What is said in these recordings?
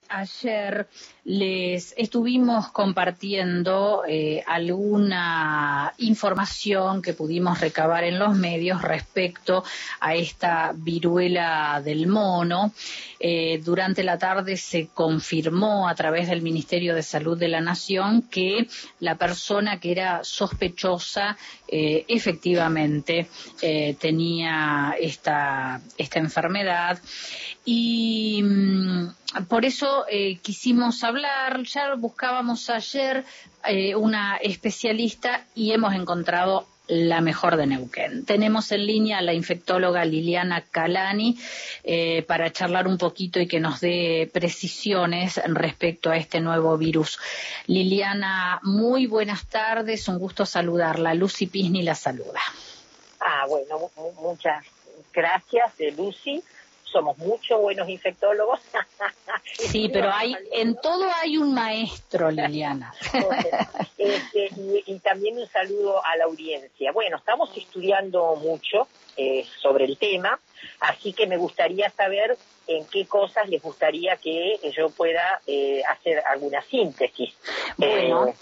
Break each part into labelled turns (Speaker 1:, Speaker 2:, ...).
Speaker 1: Ayer les estuvimos compartiendo alguna información que pudimos recabar en los medios respecto a esta viruela del mono. Durante la tarde se confirmó a través del Ministerio de Salud de la Nación que la persona que era sospechosa efectivamente tenía esta enfermedad y por eso quisimos hablar. Ya buscábamos ayer una especialista y hemos encontrado la mejor de Neuquén. Tenemos en línea a la infectóloga Liliana Calani para charlar un poquito y que nos dé precisiones respecto a este nuevo virus. Liliana, muy buenas tardes, un gusto saludarla. Lucy Pisni la saluda.
Speaker 2: Bueno, muchas gracias, Lucy. Somos muchos buenos infectólogos.
Speaker 1: Sí, pero en todo hay un maestro, Liliana.
Speaker 2: Y también un saludo a la audiencia. Bueno, estamos estudiando mucho sobre el tema, así que me gustaría saber en qué cosas les gustaría que yo pueda hacer alguna síntesis.
Speaker 1: Bueno,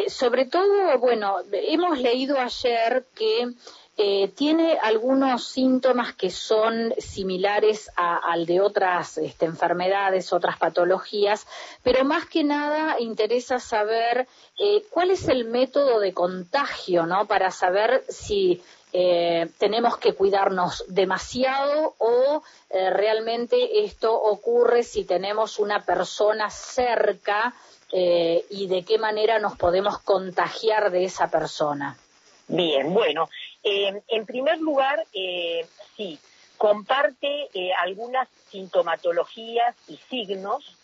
Speaker 1: sobre todo, bueno, hemos leído ayer que tiene algunos síntomas que son similares al de otras enfermedades, otras patologías, pero más que nada interesa saber cuál es el método de contagio, ¿no? Para saber si tenemos que cuidarnos demasiado o realmente esto ocurre si tenemos una persona cerca y de qué manera nos podemos contagiar de esa persona.
Speaker 2: Bien, bueno, en primer lugar, sí, comparte algunas sintomatologías y signos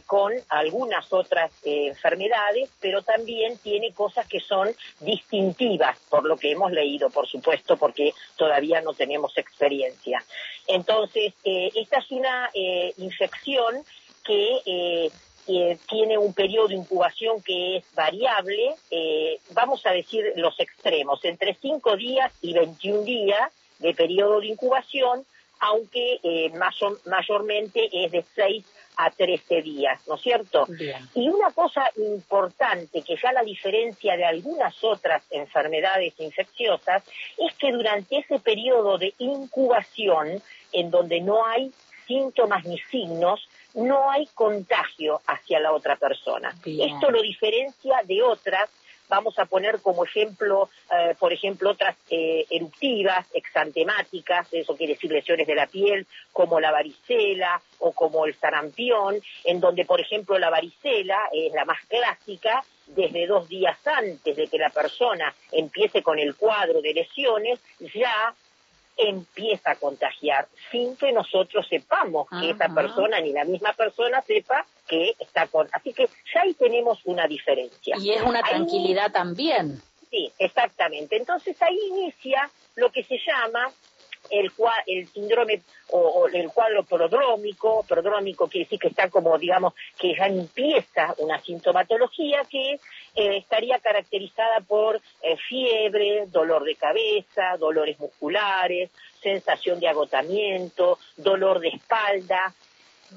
Speaker 2: con algunas otras enfermedades, pero también tiene cosas que son distintivas, por lo que hemos leído, por supuesto, porque todavía no tenemos experiencia. Entonces, esta es una infección que tiene un periodo de incubación que es variable, vamos a decir los extremos, entre 5 días y 21 días de periodo de incubación, aunque mayormente es de 6 a 13 días, ¿no es cierto?
Speaker 1: Bien.
Speaker 2: Y una cosa importante que ya la diferencia de algunas otras enfermedades infecciosas es que durante ese periodo de incubación, en donde no hay síntomas ni signos, no hay contagio hacia la otra persona.
Speaker 1: Bien.
Speaker 2: Esto lo diferencia de otras, vamos a poner como ejemplo, por ejemplo, otras eruptivas, exantemáticas, eso quiere decir lesiones de la piel, como la varicela o como el sarampión, en donde, por ejemplo, la varicela es la más clásica. Desde 2 días antes de que la persona empiece con el cuadro de lesiones, ya empieza a contagiar sin que nosotros sepamos que esa persona, ni la misma persona sepa que está con... Así que ya ahí tenemos una diferencia.
Speaker 1: Y es una tranquilidad también.
Speaker 2: Sí, exactamente. Entonces ahí inicia lo que se llama el síndrome o el cuadro prodrómico. Prodrómico quiere decir que está como, digamos, que ya empieza una sintomatología que estaría caracterizada por fiebre, dolor de cabeza, dolores musculares, sensación de agotamiento, dolor de espalda,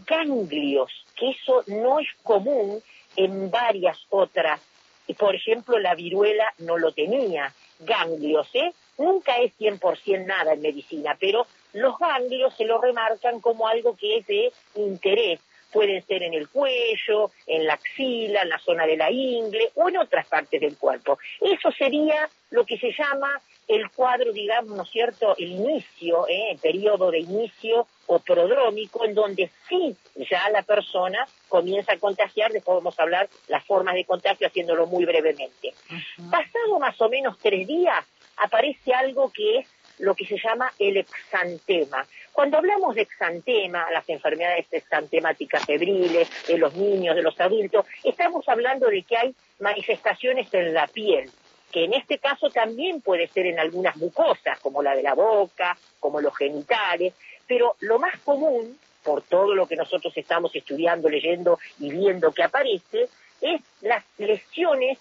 Speaker 2: ganglios, que eso no es común en varias otras. Por ejemplo, la viruela no lo tenía, ganglios, Nunca es 100% nada en medicina, pero los ganglios se lo remarcan como algo que es de interés. Pueden ser en el cuello, en la axila, en la zona de la ingle o en otras partes del cuerpo. Eso sería lo que se llama el cuadro, digamos, ¿no es cierto?, el inicio, el periodo de inicio o prodrómico, en donde sí ya la persona comienza a contagiar. Después vamos a hablar las formas de contagio haciéndolo muy brevemente. Pasado más o menos 3 días, aparece algo que es lo que se llama el exantema. Cuando hablamos de exantema, las enfermedades exantemáticas febriles, de los niños, de los adultos, estamos hablando de que hay manifestaciones en la piel, que en este caso también puede ser en algunas mucosas, como la de la boca, como los genitales, pero lo más común, por todo lo que nosotros estamos estudiando, leyendo y viendo que aparece, es las lesiones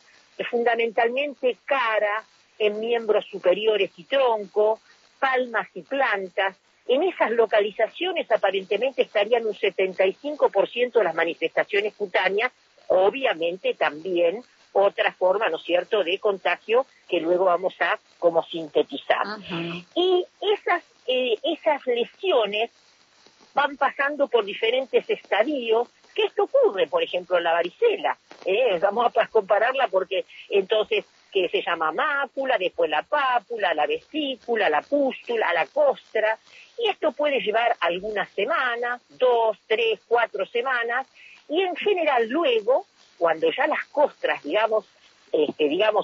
Speaker 2: fundamentalmente cara, en miembros superiores y tronco, palmas y plantas, en esas localizaciones aparentemente estarían un 75% de las manifestaciones cutáneas, obviamente también otra forma, ¿no es cierto?, de contagio que luego vamos a como sintetizar.
Speaker 1: Ajá.
Speaker 2: Y esas lesiones van pasando por diferentes estadios, que esto ocurre, por ejemplo, en la varicela. Vamos a compararla porque entonces, que se llama mácula, después la pápula, la vesícula, la pústula, la costra, y esto puede llevar algunas semanas, 2, 3, 4 semanas, y en general luego, cuando ya las costras, digamos,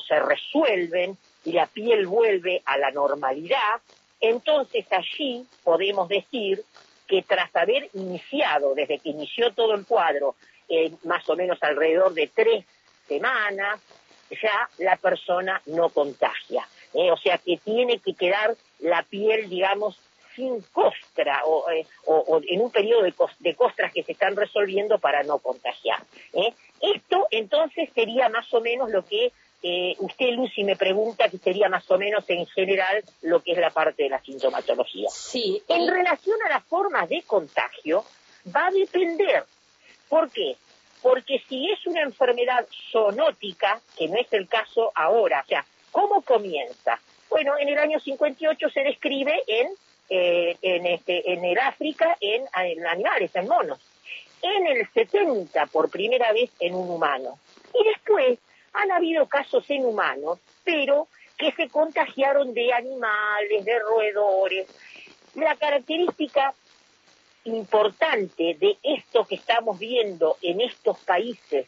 Speaker 2: se resuelven y la piel vuelve a la normalidad, entonces allí podemos decir que tras haber iniciado, desde que inició todo el cuadro, más o menos alrededor de 3 semanas, ya la persona no contagia. O sea que tiene que quedar la piel, digamos, sin costra o en un periodo de costras que se están resolviendo para no contagiar. Esto entonces sería más o menos lo que usted, Lucy, me pregunta, que sería más o menos en general lo que es la parte de la sintomatología.
Speaker 1: Sí.
Speaker 2: En relación a las formas de contagio, va a depender. ¿Por qué? Porque si es una enfermedad zoonótica, que no es el caso ahora, o sea, ¿cómo comienza? Bueno, en el año 58 se describe en el África en animales, en monos. En el 70 por primera vez en un humano. Y después han habido casos en humanos, pero que se contagiaron de animales, de roedores. La característica importante de esto que estamos viendo en estos países,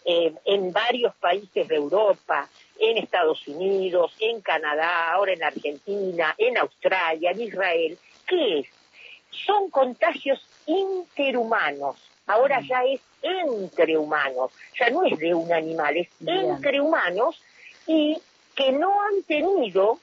Speaker 2: en varios países de Europa, en Estados Unidos, en Canadá, ahora en Argentina, en Australia, en Israel, ¿qué es? Son contagios interhumanos. Ahora ya es entre humanos, ya no es de un animal, es entre humanos, y que no han tenido,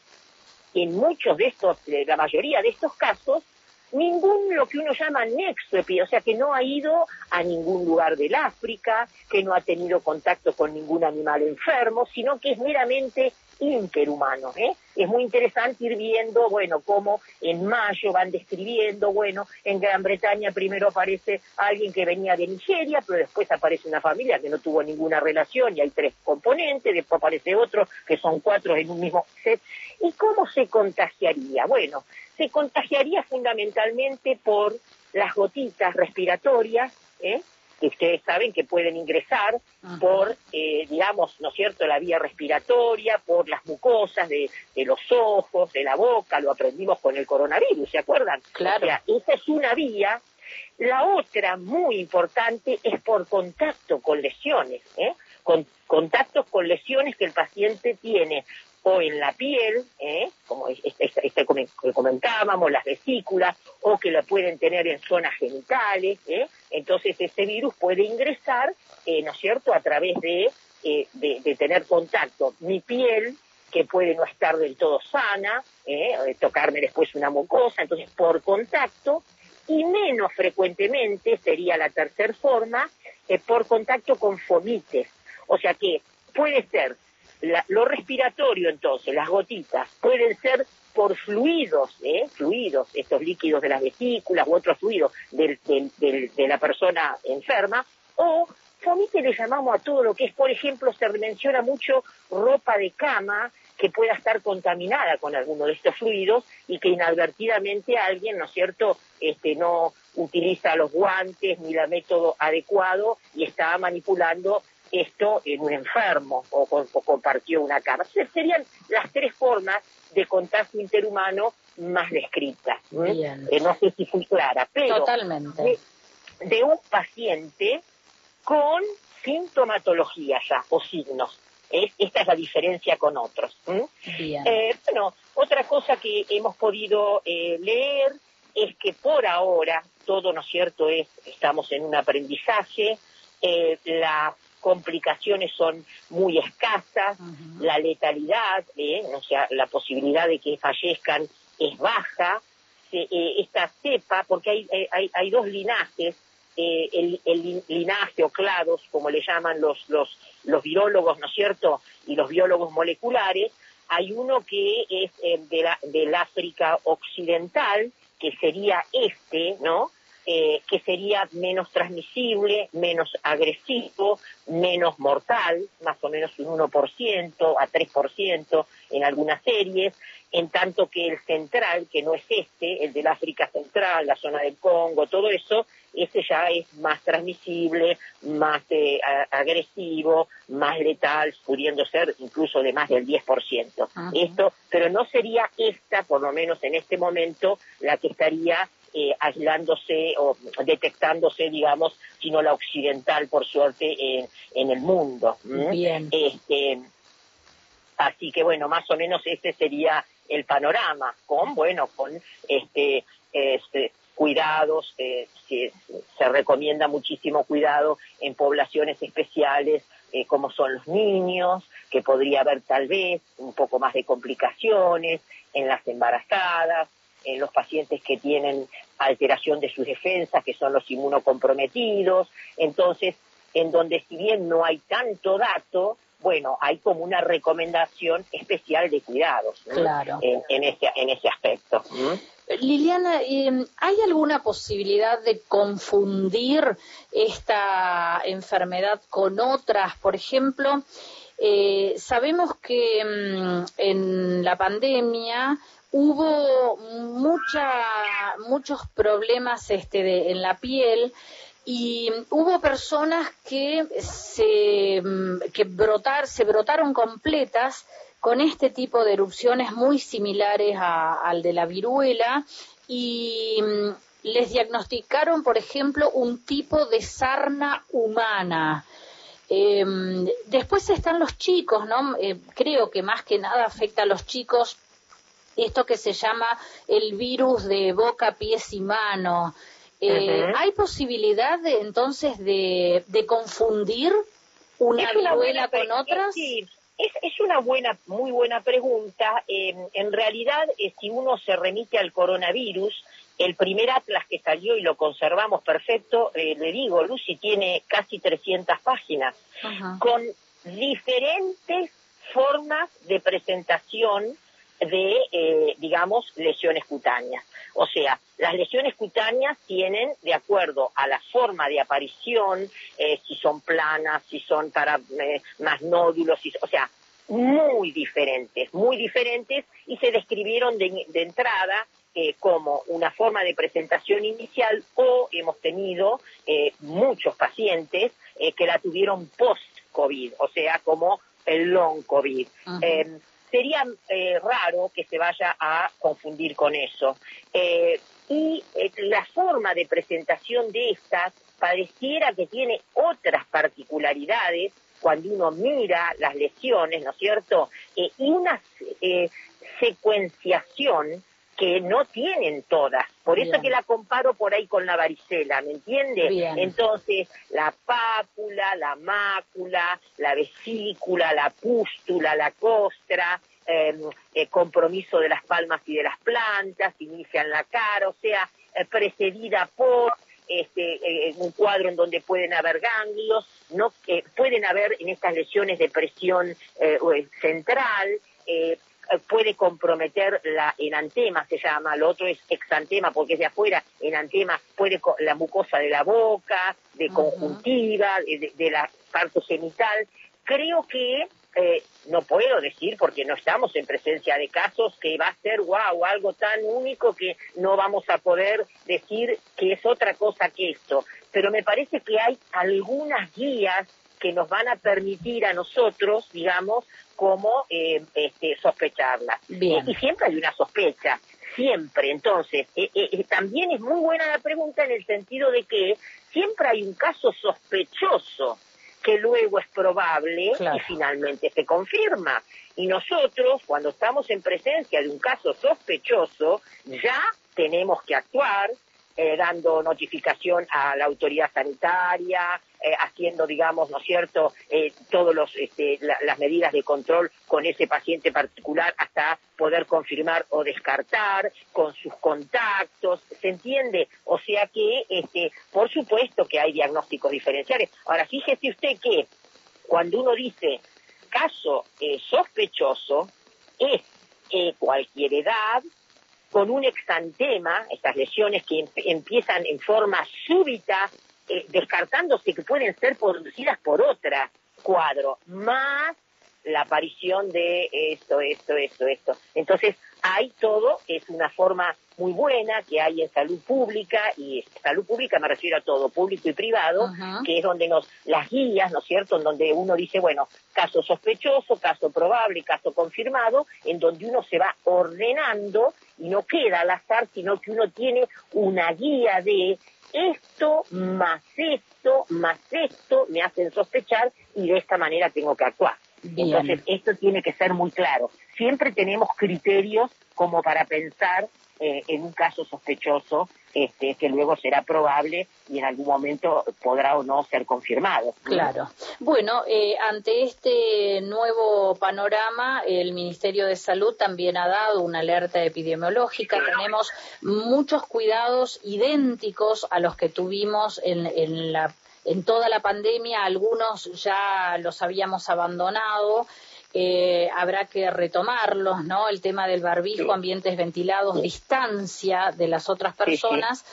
Speaker 2: en muchos de estos, la mayoría de estos casos, ningún, lo que uno llama nexo epidémico, o sea, que no ha ido a ningún lugar del África, que no ha tenido contacto con ningún animal enfermo, sino que es meramente interhumano. Es muy interesante ir viendo, bueno, cómo en mayo van describiendo, bueno, en Gran Bretaña primero aparece alguien que venía de Nigeria, pero después aparece una familia que no tuvo ninguna relación y hay 3 componentes, después aparece otro que son 4 en un mismo set. ¿Y cómo se contagiaría? Bueno, se contagiaría fundamentalmente por las gotitas respiratorias, que ustedes saben que pueden ingresar por, digamos, ¿no es cierto?, la vía respiratoria, por las mucosas de los ojos, de la boca, lo aprendimos con el coronavirus, ¿se acuerdan?
Speaker 1: Claro.
Speaker 2: O sea, esa es una vía. La otra, muy importante, es por contacto con lesiones, con contactos con lesiones que el paciente tiene o en la piel, como que comentábamos, las vesículas, o que lo pueden tener en zonas genitales, entonces ese virus puede ingresar, ¿no es cierto?, a través de tener contacto. Mi piel, que puede no estar del todo sana, tocarme después una mucosa, entonces por contacto, y menos frecuentemente, sería la tercera forma, por contacto con fomites, o sea que puede ser lo respiratorio, entonces, las gotitas, pueden ser por fluidos, estos líquidos de las vesículas u otros fluidos de la persona enferma, o fomite le llamamos a todo lo que es, por ejemplo, se menciona mucho ropa de cama que pueda estar contaminada con alguno de estos fluidos y que inadvertidamente alguien, ¿no es cierto?, no utiliza los guantes ni el método adecuado y está manipulando esto en un enfermo o compartió una cama. Serían las 3 formas de contagio interhumano más descritas. No sé si fui clara, pero
Speaker 1: totalmente.
Speaker 2: De un paciente con sintomatología ya, o signos. Esta es la diferencia con otros.
Speaker 1: Bien.
Speaker 2: Bueno, otra cosa que hemos podido leer es que por ahora, todo, ¿no es cierto?, estamos en un aprendizaje, las complicaciones son muy escasas, la letalidad, o sea, la posibilidad de que fallezcan es baja. Esta cepa, porque hay 2 linajes, el linaje o clados, como le llaman los virólogos, ¿no es cierto?, y los biólogos moleculares. Hay uno que es del África occidental, que sería ¿no? Que sería menos transmisible, menos agresivo, menos mortal, más o menos un 1% a 3% en algunas series, en tanto que el central, que no es el del África Central, la zona del Congo, todo eso, ese ya es más transmisible, más agresivo, más letal, pudiendo ser incluso de más del 10%. Esto, pero no sería esta, por lo menos en este momento, la que estaría aislándose o detectándose, digamos, sino la occidental, por suerte, en el mundo.
Speaker 1: Bien.
Speaker 2: Así que, bueno, más o menos este sería el panorama, con cuidados, se recomienda muchísimo cuidado en poblaciones especiales, como son los niños, que podría haber tal vez un poco más de complicaciones, en las embarazadas, en los pacientes que tienen alteración de sus defensas, que son los inmunocomprometidos. Entonces, en donde si bien no hay tanto dato, bueno, hay como una recomendación especial de cuidados, ¿no?
Speaker 1: Claro.
Speaker 2: En ese aspecto.
Speaker 1: Liliana, ¿hay alguna posibilidad de confundir esta enfermedad con otras? Por ejemplo, sabemos que en la pandemia hubo muchos problemas en la piel, y hubo personas que se brotaron completas con este tipo de erupciones muy similares al de la viruela, y les diagnosticaron, por ejemplo, un tipo de sarna humana. Después están los chicos, ¿no? Creo que más que nada afecta a los chicos esto que se llama el virus de boca, pies y mano. ¿Hay posibilidad entonces de confundir una viruela con otras?
Speaker 2: Sí, es una muy buena pregunta. En realidad, si uno se remite al coronavirus, el primer atlas que salió y lo conservamos perfecto, le digo, Lucy, tiene casi 300 páginas, con diferentes formas de presentación de, digamos, lesiones cutáneas. O sea, las lesiones cutáneas tienen, de acuerdo a la forma de aparición, si son planas, si son para más nódulos, o sea, muy diferentes, y se describieron de entrada como una forma de presentación inicial, o hemos tenido muchos pacientes que la tuvieron post-COVID, o sea, como el long COVID. Sería raro que se vaya a confundir con eso. Y la forma de presentación de estas pareciera que tiene otras particularidades cuando uno mira las lesiones, ¿no es cierto? Y una secuenciación que no tienen todas. Por eso es que la comparo por ahí con la varicela, ¿me entiende?
Speaker 1: Bien.
Speaker 2: Entonces, la pápula, la mácula, la vesícula, la pústula, la costra, compromiso de las palmas y de las plantas, inicia en la cara, o sea, precedida por un cuadro en donde pueden haber ganglios, no pueden haber en estas lesiones de presión central, puede comprometer la enantema, se llama, lo otro es exantema porque es de afuera, enantema puede la mucosa de la boca, de conjuntiva, de la parte genital. Creo que no puedo decir, porque no estamos en presencia de casos, que va a ser algo tan único que no vamos a poder decir que es otra cosa que esto, pero me parece que hay algunas guías que nos van a permitir a nosotros, digamos, cómo sospecharla. Y siempre hay una sospecha, siempre. Entonces, también es muy buena la pregunta en el sentido de que siempre hay un caso sospechoso que luego es probable y finalmente se confirma. Y nosotros, cuando estamos en presencia de un caso sospechoso, ya tenemos que actuar, dando notificación a la autoridad sanitaria, haciendo, digamos, ¿no es cierto?, todos las medidas de control con ese paciente particular hasta poder confirmar o descartar con sus contactos, ¿se entiende? O sea que, por supuesto que hay diagnósticos diferenciales. Ahora, fíjese usted que cuando uno dice caso sospechoso, es cualquier edad, con un exantema, estas lesiones que empiezan en forma súbita, descartándose que pueden ser producidas por otra cuadro, más la aparición de esto. Entonces, hay todo, es una forma muy buena que hay en salud pública, y salud pública me refiero a todo, público y privado, que es donde las guías, ¿no es cierto?, en donde uno dice, bueno, caso sospechoso, caso probable, caso confirmado, en donde uno se va ordenando y no queda al azar, sino que uno tiene una guía de esto más esto más esto me hacen sospechar y de esta manera tengo que actuar. Bien. Entonces, esto tiene que ser muy claro. Siempre tenemos criterios como para pensar en un caso sospechoso que luego será probable y en algún momento podrá o no ser confirmado.
Speaker 1: Claro. Bueno, ante este nuevo panorama, el Ministerio de Salud también ha dado una alerta epidemiológica. Tenemos muchos cuidados idénticos a los que tuvimos en toda la pandemia. Algunos ya los habíamos abandonado. Habrá que retomarlos, ¿no? El tema del barbijo, ambientes ventilados, distancia de las otras personas,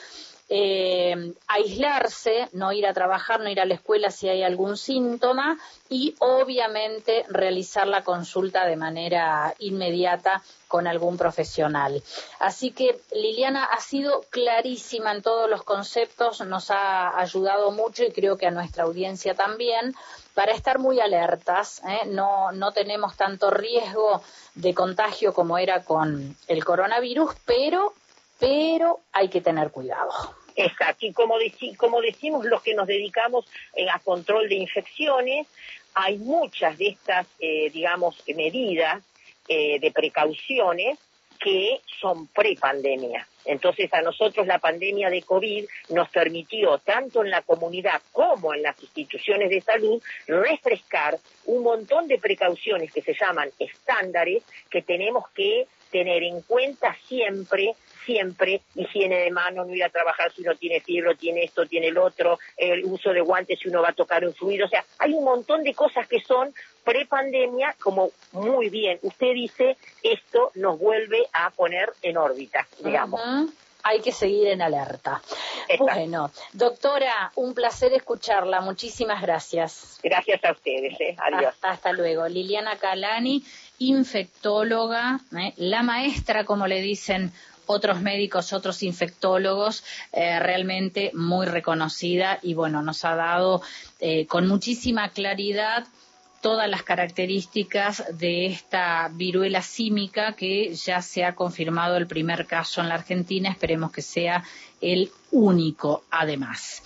Speaker 1: aislarse, no ir a trabajar, no ir a la escuela si hay algún síntoma, y obviamente realizar la consulta de manera inmediata con algún profesional. Así que Liliana ha sido clarísima en todos los conceptos, nos ha ayudado mucho y creo que a nuestra audiencia también, para estar muy alertas, no tenemos tanto riesgo de contagio como era con el coronavirus, pero hay que tener cuidado.
Speaker 2: Exacto, y como decimos los que nos dedicamos a control de infecciones, hay muchas de estas, medidas de precauciones que son prepandemia. Entonces, a nosotros la pandemia de COVID nos permitió, tanto en la comunidad como en las instituciones de salud, refrescar un montón de precauciones que se llaman estándares, que tenemos que tener en cuenta siempre, higiene de manos, no ir a trabajar si uno tiene fiebre, tiene esto, tiene el otro, el uso de guantes si uno va a tocar un fluido, o sea, hay un montón de cosas que son prepandemia, como muy bien usted dice, esto nos vuelve a poner en órbita, digamos.
Speaker 1: Hay que seguir en alerta. Exacto. Bueno, doctora, un placer escucharla, muchísimas gracias.
Speaker 2: Gracias a ustedes, adiós.
Speaker 1: Hasta luego. Liliana Calani, infectóloga, la maestra, como le dicen otros médicos, otros infectólogos, realmente muy reconocida, y bueno, nos ha dado con muchísima claridad todas las características de esta viruela símica, que ya se ha confirmado el primer caso en la Argentina. Esperemos que sea el único, además.